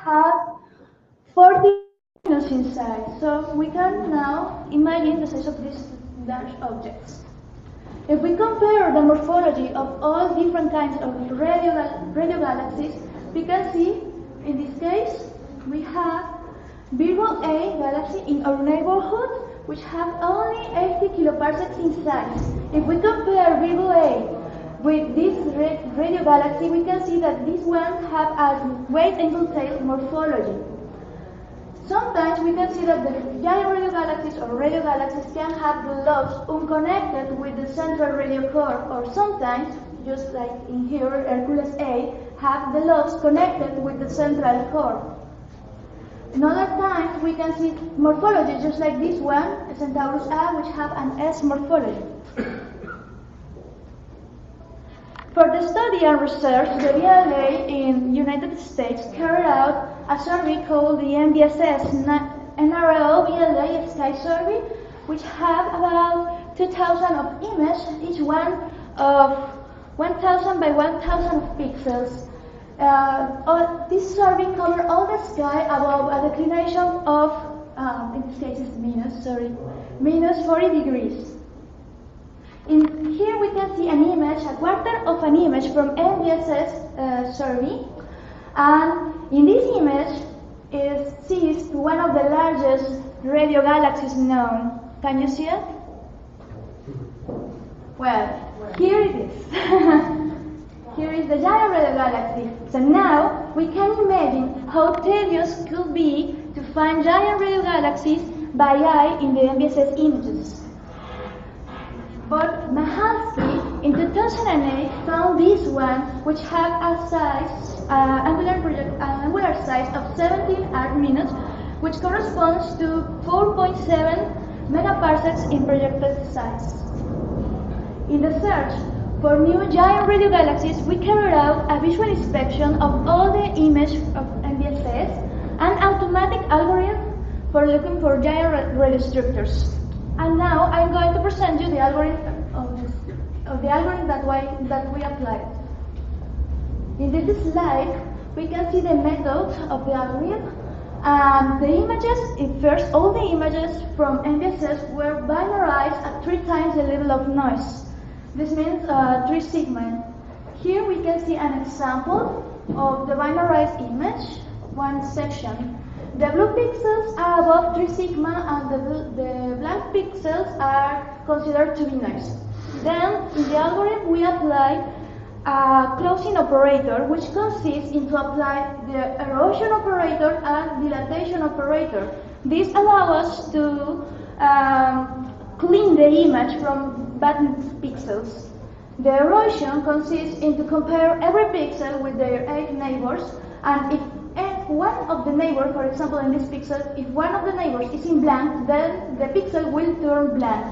have 40 minutes inside. So we can now imagine the size of these large objects. If we compare the morphology of all different kinds of radio galaxies, we can see, in this case, we have Virgo A galaxy in our neighborhood, which have only 80 kiloparsecs in size. If we compare Virgo A with this radio galaxy, we can see that these ones have a weight and tail morphology. Sometimes we can see that the giant radio galaxies or radio galaxies can have the lobes unconnected with the central radio core, or sometimes, just like in here, Hercules A, have the lobes connected with the central core. In other times, we can see morphology just like this one, Centaurus A, which have an S morphology. For the study and research, the VLA in United States carried out a survey called the NBSS NRO VLA Sky Survey, which have about 2,000 of images, each one of 1,000 by 1,000 pixels. This survey covered all the sky above a declination of, in this case it's minus 40 degrees. Here we can see an image, a quarter of an image from NBSS survey, and in this image it sees one of the largest radio galaxies known. Can you see it? Well, here it is. Here is the giant radio galaxy. So now we can imagine how tedious it could be to find giant radio galaxies by eye in the NBSS images. But Mahalski in 2008 found this one, which had a size, angular size of 17 arc-minutes, which corresponds to 4.7 megaparsecs in projected size. In the search for new giant radio galaxies, we carried out a visual inspection of all the images of NBSS, an automatic algorithm for looking for giant radio structures. And now I'm going to present you the algorithm of the algorithm that we applied. In this slide, we can see the method of the algorithm. The images, first, all the images from NBSS were binarized at 3 times the level of noise. This means 3 sigma. Here we can see an example of the binarized image, one section. The blue pixels are above 3 sigma and the black pixels are considered to be noise. Then, in the algorithm, we apply a closing operator, which consists in to apply the erosion operator and dilatation operator. This allows us to clean the image from bad pixels. The erosion consists in to compare every pixel with their 8 neighbors, and if one of the neighbors, for example in this pixel, if one of the neighbors is in blank, then the pixel will turn blank,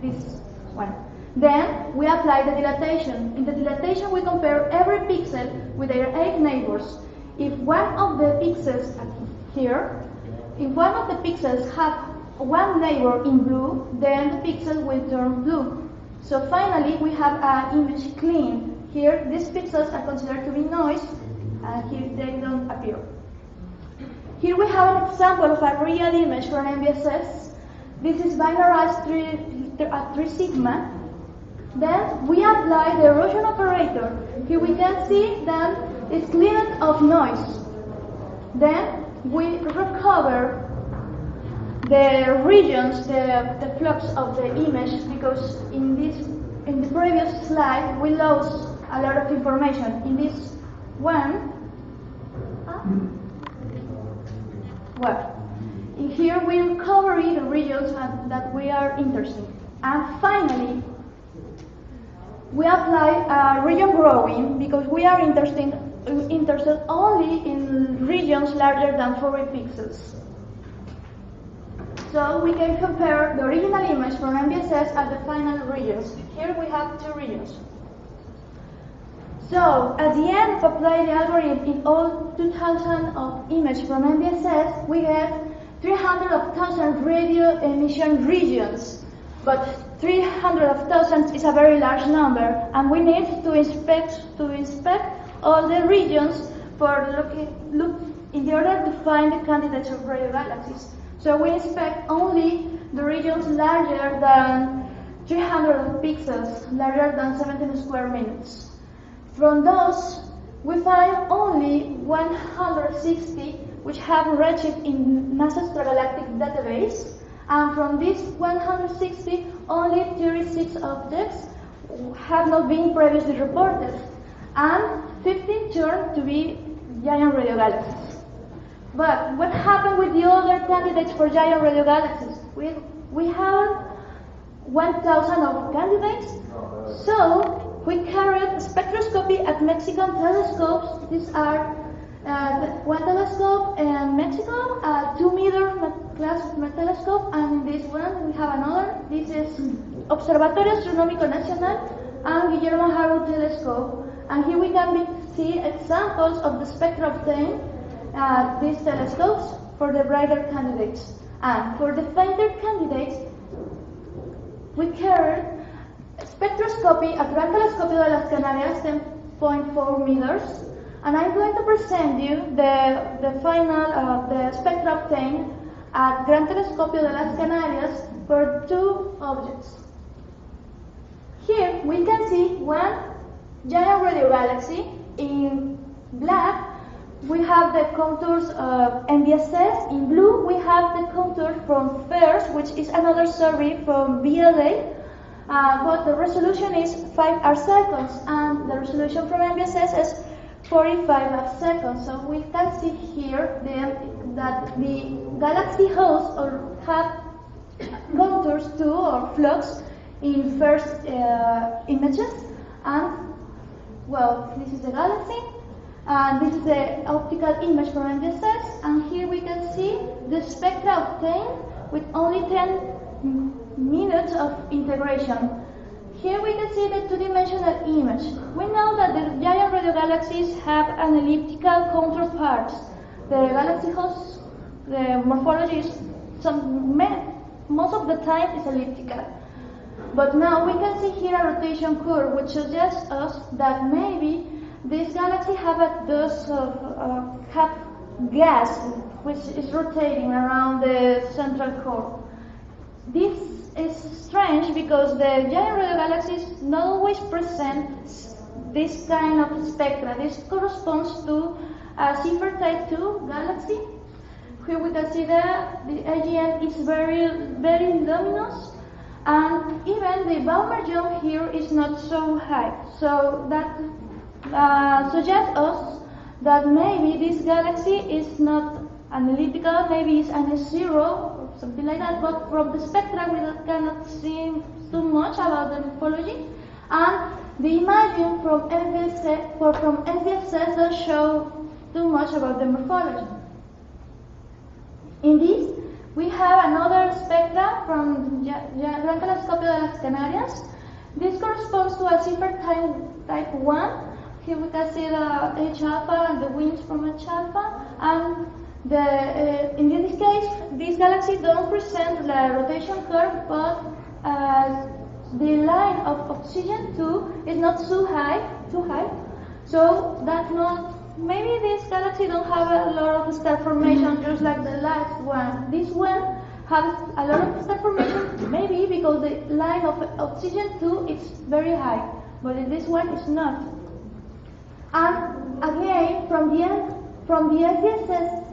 this one. Then we apply the dilatation. In the dilatation we compare every pixel with their 8 neighbors. If one of the pixels here, if one of the pixels have one neighbor in blue, then the pixel will turn blue. So finally we have an image clean. Here these pixels are considered to be noise, and here they don't appear. Here we have an example of a real image from NBSS. This is binarized at 3 sigma. Then we apply the erosion operator. Here we can see that it's cleared of noise. Then we recover the regions, the flux of the image, because in the previous slide we lost a lot of information. In this one, in here we recover the regions that we are interested in. And finally, we apply region growing, because we are interested only in regions larger than 40 pixels. So we can compare the original image from NBSS and the final regions. Here we have 2 regions. So at the end of applying the algorithm in all 2,000 of images from NBSS, we get 300,000 radio emission regions. But 300,000 is a very large number, and we need to inspect all the regions for in order to find the candidates of radio galaxies. So we inspect only the regions larger than 300 pixels, larger than 17 square minutes. From those, we find only 160 which have redshift in NASA's extragalactic database, and from these 160, only 36 objects have not been previously reported, and 15 turned to be giant radio galaxies. But what happened with the other candidates for giant radio galaxies? We have 1,000 of candidates, so we carried spectroscopy at Mexican telescopes. These are one telescope in Mexico, a 2-meter class telescope, and this one we have another. This is Observatorio Astronómico Nacional and Guillermo Harrow telescope. And here we can see examples of the spectra obtained at these telescopes for the brighter candidates. And for the fainter candidates, we carried spectroscopy at Gran Telescopio de las Canarias, 10.4 meters. And I'm going to present you the final the spectra obtained at Gran Telescopio de las Canarias for 2 objects. Here we can see one giant radio galaxy. In black we have the contours of NBSS. In blue we have the contour from FIRST, which is another survey from BLA. But the resolution is 5 arcseconds, and the resolution from NBSS is 45 arcseconds. So we can see here that the galaxy hosts or have contours too, or flux in FIRST images. And well, this is the galaxy, and this is the optical image from NBSS. And here we can see the spectra obtained with only 10 minutes of integration. Here we can see the two-dimensional image. We know that the giant radio galaxies have an elliptical counterpart. The galaxy hosts, the morphology is most of the time is elliptical. But now we can see here a rotation curve, which suggests us that maybe this galaxy have a dust of have gas which is rotating around the central core. This is strange because the giant radio galaxies not always present this kind of spectra. This corresponds to a Seyfert type 2 galaxy. Here we can see that the AGN is very luminous, and even the Balmer jump here is not so high. So that suggests us that maybe this galaxy is not an elliptical, maybe it's an S0 or something like that, but from the spectra we cannot see too much about the morphology, and the imaging from NBSS doesn't show too much about the morphology. In this, we have another spectra from Gran Telescopio de las Canarias. This corresponds to a Seyfert type 1. Here we can see the H alpha and the wings from H alpha, and in this case, these galaxies don't present the rotation curve, but the line of oxygen too is not too high. So that's not. Maybe this galaxy don't have a lot of star formation, just like the last one. This one has a lot of star formation, maybe because the line of oxygen too is very high, but in this one it's not. And again, from the NBSS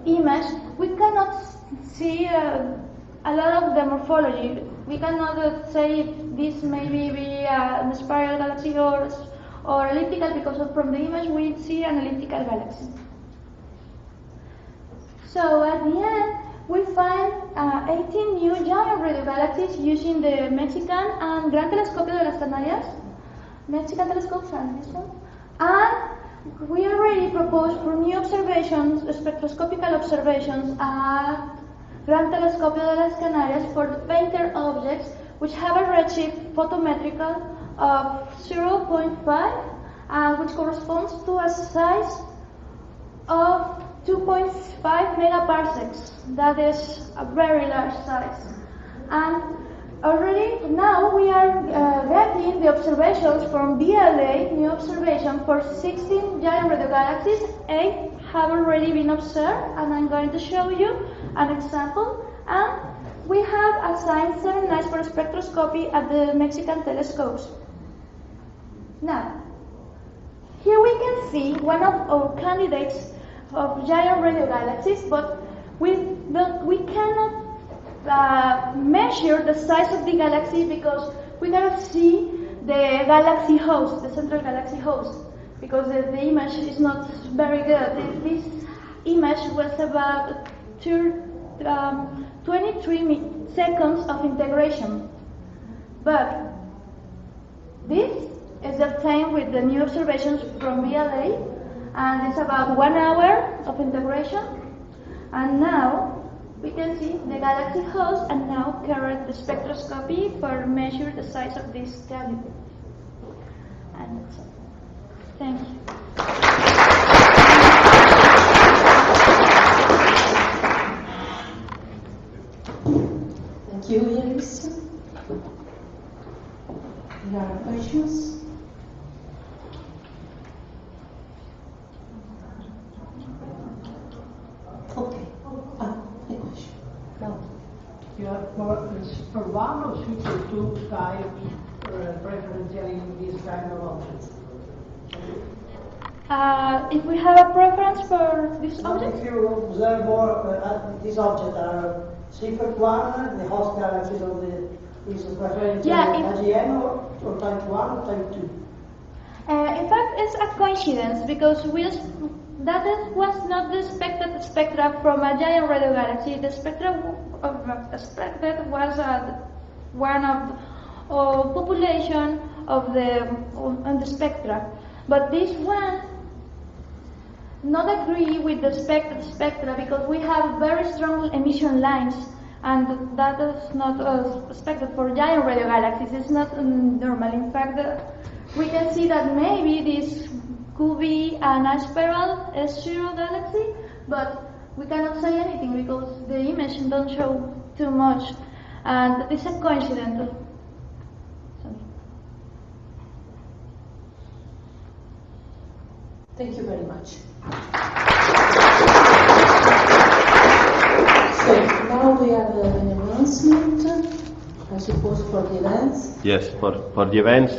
image, we cannot see a lot of the morphology. We cannot say if this maybe be a spiral galaxy or elliptical, because from the image we see an elliptical galaxy. So at the end, we find 18 new giant radio galaxies using the Mexican and Gran Telescopio de las Canarias, Mexican telescopes and this one. And we already proposed for new observations, spectroscopical observations at Gran Telescopio de las Canarias for the fainter objects which have a redshift photometrical of 0.5, which corresponds to a size of 2.5 megaparsecs. That is a very large size. And already now we are getting the observations from BLA, new observation for 16 giant radio galaxies, 8 have already been observed, and I'm going to show you an example. And we have assigned 7 nights for spectroscopy at the Mexican telescopes. Now, here we can see one of our candidates of giant radio galaxies, but we cannot measure the size of the galaxy because we cannot see the galaxy host, the central galaxy host, because the image is not very good. This image was about 23 seconds of integration, but this is obtained with the new observations from VLA, and it's about 1 hour of integration. And now we can see the galaxy host, and now carry the spectroscopy for measure the size of this candidate. And that's it. Thank you. Thank you, Iris. There are questions? Okay. A question. No. You are for one or future two types preferentially in this kind of objects? If we have a preference for this object? If you observe more these objects are Seifert 1, the host galaxies of the is preferentially AGN or type 1 or type 2? In fact, it's a coincidence because that was not the expected spectra from a giant radio galaxy. The spectra expected was one of population of on the spectra, but this one not agree with the expected spectra because we have very strong emission lines, and that is not expected for giant radio galaxies. It's not normal. In fact, we can see that maybe this could be an aspiral S0 galaxy, but we cannot say anything because the image don't show too much, and it's a coincidence. Thank you very much. So now we have an announcement, I suppose, for the events. Yes, for the events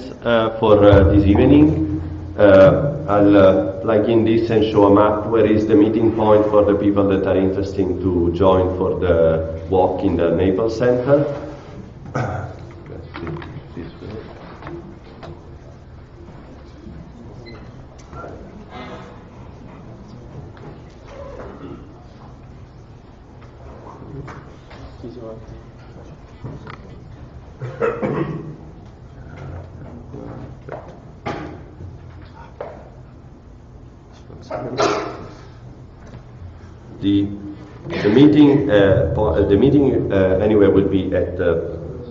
for this evening, I'll plug in this and show a map where is the meeting point for the people that are interested to join for the walk in the Naples Center. Let's see this way. The meeting anyway will be at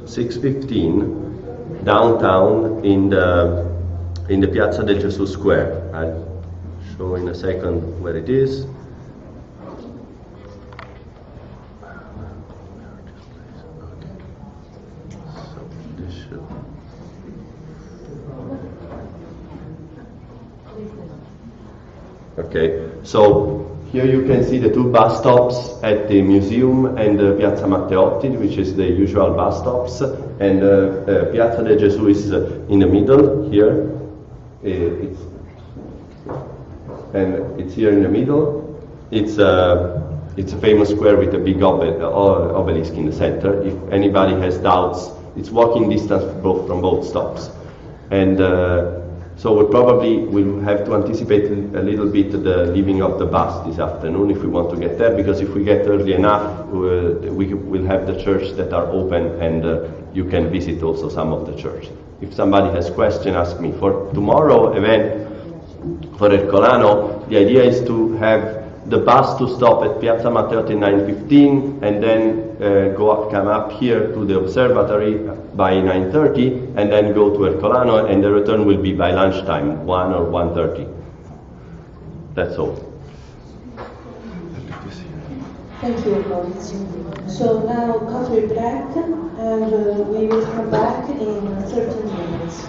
6:15 downtown in the Piazza del Gesù Square. I'll show in a second where it is. Okay, so here you can see the two bus stops at the museum and Piazza Matteotti, which is the usual bus stops, and Piazza del Gesù is in the middle here. It's here in the middle. It's a famous square with a big obelisk in the center. If anybody has doubts, it's walking distance from both stops, and. So we probably will have to anticipate a little bit the leaving of the bus this afternoon if we want to get there, because if we get early enough, we will have the church that are open, and you can visit also some of the church. If somebody has question, ask me. For tomorrow event, for Ercolano, the idea is to have the bus to stop at Piazza Matteotti 9:15 and then come up here to the observatory by 9:30 and then go to Ercolano, and the return will be by lunchtime, 1 or 1:30. That's all. Thank you, Maurizio. So now coffee break, and we will come back in 13 minutes.